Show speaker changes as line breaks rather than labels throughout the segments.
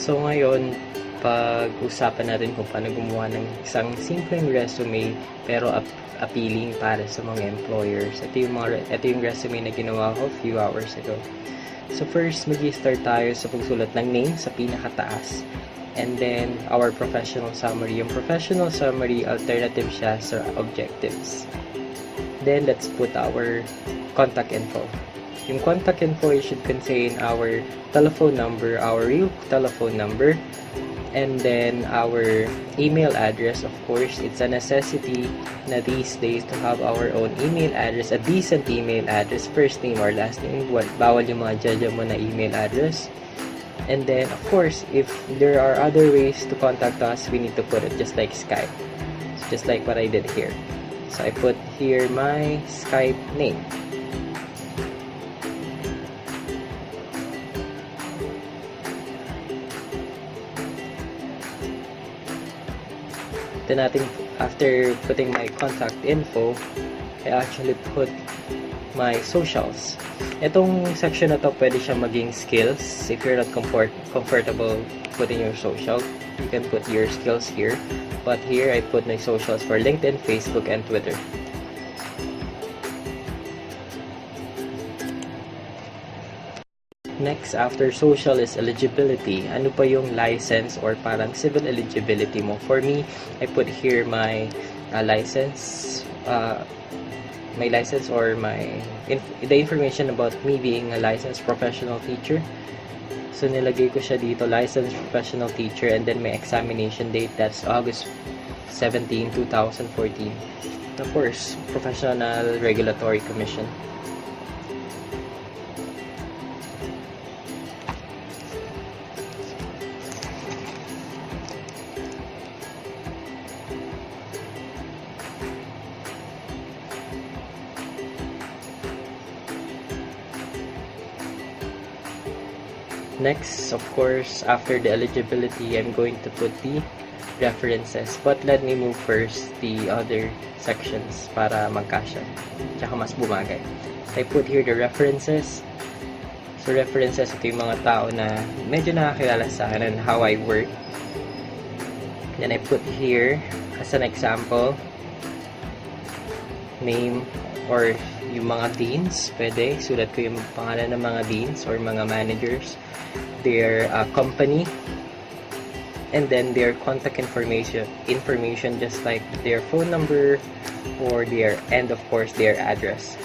So ngayon, pag-usapan natin kung paano gumawa ng isang simpleng resume pero appealing para sa mga employers. Ito yung resume na ginawa ko a few hours ago. So first, mag-start tayo sa pagsulat ng name sa pinakataas. And then, our professional summary. Yung professional summary, alternative siya sa objectives. Then, let's put our contact info. Yung contact info should contain our telephone number, our real telephone number, and then our email address. Of course, it's a necessity na these days to have our own email address, a decent email address, first name or last name. Bawal yung mga jaja mo na email address. And then, of course, if there are other ways to contact us, we need to put it just like Skype. Just like what I did here. So, I put here my Skype name. Then, after putting my contact info, I actually put my socials. Itong section na to, pwede siya maging skills. If you're not comfortable putting your social, you can put your skills here. But here, I put my socials for LinkedIn, Facebook, and Twitter. Next, after social is eligibility. Ano pa yung license or parang civil eligibility mo? For me, I put here my license, or the information about me being a licensed professional teacher. So nilagay ko siya dito, licensed professional teacher, and then my examination date, that's August 17, 2014. Of course, Professional Regulatory Commission. Next, of course, after the eligibility, I'm going to put the references. But let me move first the other sections para magkasya. Tsaka mas bumagay. I put here the references. So, references, ito yung mga tao na medyo nakakilala sa akin and how I work. Then, I put here, as an example, name or yung mga deans. Pwede, sulat ko yung pangalan ng mga deans or mga managers, their company, and then their contact information just like their phone number or and of course their address.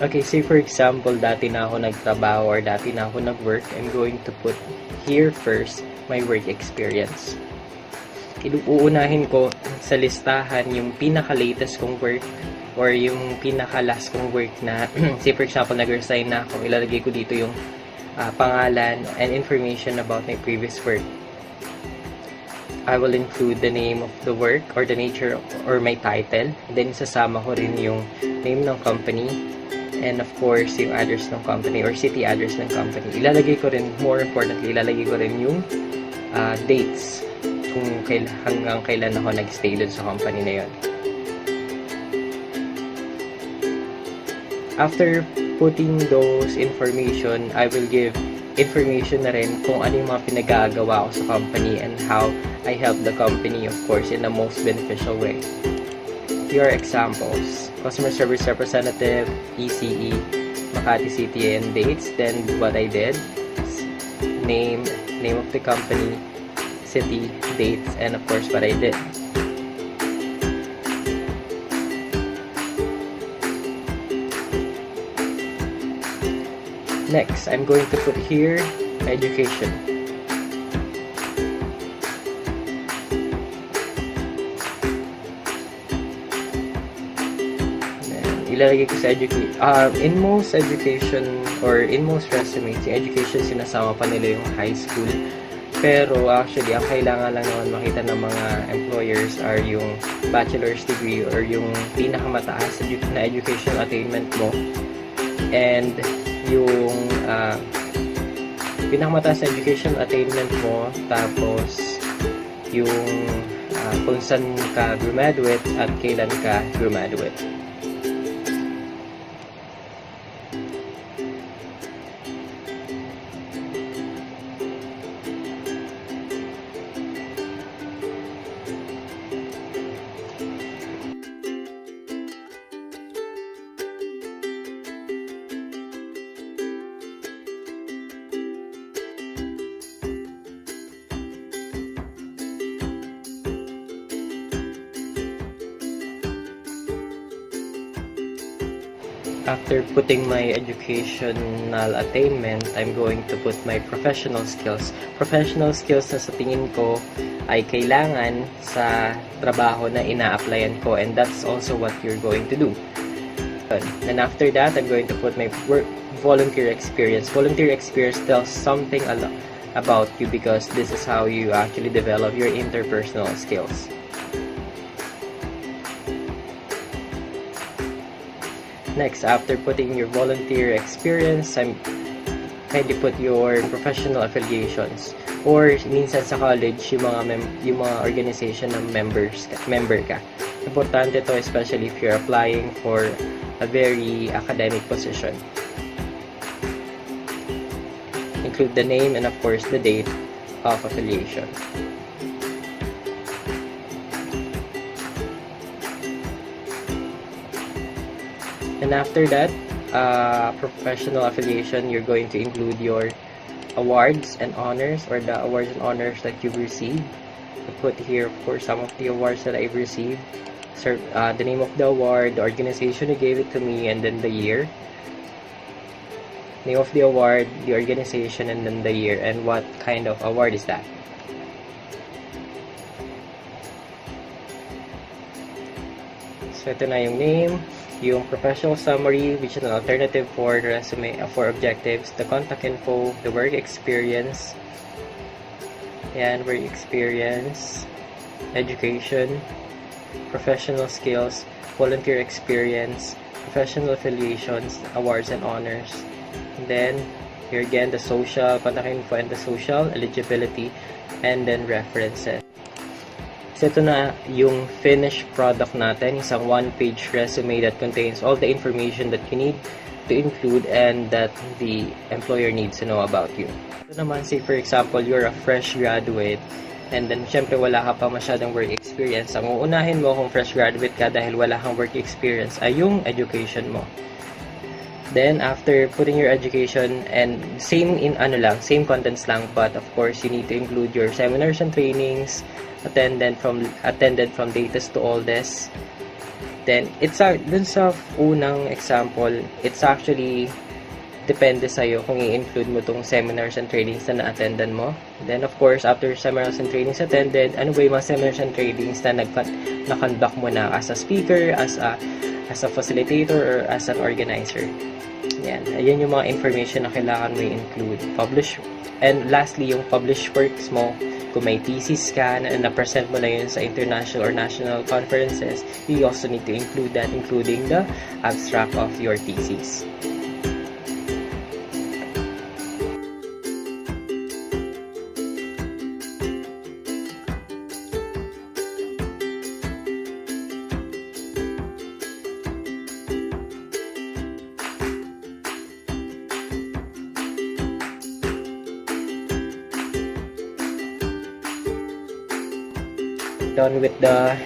Okay, say for example, dati na ako nagtrabaho or dati na ako nag-work, I'm going to put here first my work experience. Uunahin ko sa listahan yung pinaka-latest kong work or yung pinaka-last kong work na, say for example, nag-resign na ako, ilalagay ko dito yung pangalan and information about my previous work. I will include the name of the work or the nature or my title. Then, sasama ko rin yung name ng company and of course, yung address ng company or city address ng company. Ilalagay ko rin, more importantly, ilalagay ko rin yung dates kung hanggang kailan ako nag-stay dun sa company na yun. After putting those information, I will give information na rin kung ano yung mga pinagagawa ko sa company and how I help the company, of course, in the most beneficial way. Your examples: customer service representative, ECE, Makati City, and dates. Then what I did, name of the company, city, dates, and of course what I did. Next, I'm going to put here education. Ilalagay ko sa education. In most education or in most resumes, yung education sinasama pa nila yung high school. Pero actually, ang kailangan lang naman makita ng mga employers are yung bachelor's degree or yung pinakamataas na education attainment mo. And yung pinakamataas na education attainment mo, tapos yung kung saan ka graduate at kailan ka graduate. After putting my educational attainment, I'm going to put my professional skills. Professional skills na sa tingin ko ay kailangan sa trabaho na ina-applyan ko, and that's also what you're going to do. And after that, I'm going to put my volunteer experience. Volunteer experience tells something a lot about you because this is how you actually develop your interpersonal skills. Next, after putting your volunteer experience, kindly put your professional affiliations. Or minsan sa college, yung mga organization na member ka. Importante to, especially if you're applying for a very academic position. Include the name and of course the date of affiliation. And after that, professional affiliation, you're going to include your awards and honors, or the awards and honors that you've received. I put here, of course, some of the awards that I've received. The name of the award, the organization who gave it to me, and then the year. Name of the award, the organization, and then the year, and what kind of award is that. So ito na yung name, yung professional summary, which is an alternative for the resume, for objectives, the contact info, the work experience, and work experience, education, professional skills, volunteer experience, professional affiliations, awards and honors. And then here again, the social, contact info and the social, eligibility, and then references. So ito na yung finished product natin, isang one-page resume that contains all the information that you need to include and that the employer needs to know about you. Ito naman, say for example, you're a fresh graduate and then syempre wala ka pa masyadong work experience. Ang uunahin mo kung fresh graduate ka dahil wala kang work experience ay yung education mo. Then after putting your education, and same contents lang, but of course you need to include your seminars and trainings attended from datas to all this. Then dun sa unang example, it's actually depende sa'yo kung i-include mo tong seminars and trainings na na-attendan mo. Then of course, after seminars and trainings attended, ano ba yung mga seminars and trainings na na-conduct mo na as a speaker, as a facilitator, or as an organizer. Ayan yung mga information na kailangan mo i-include. And lastly, yung published works mo. Kung may thesis ka na-present mo na yun sa international or national conferences, you also need to include that, including the abstract of your thesis. done with the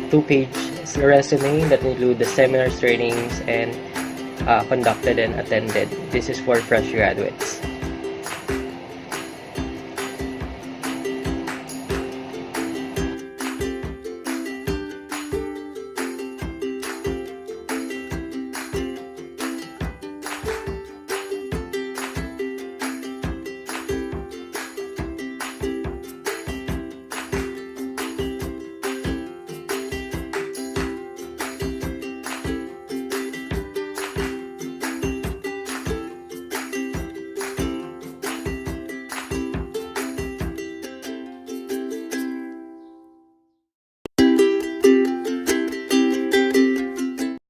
2-page resume that include the seminars, trainings, and conducted and attended. This is for fresh graduates.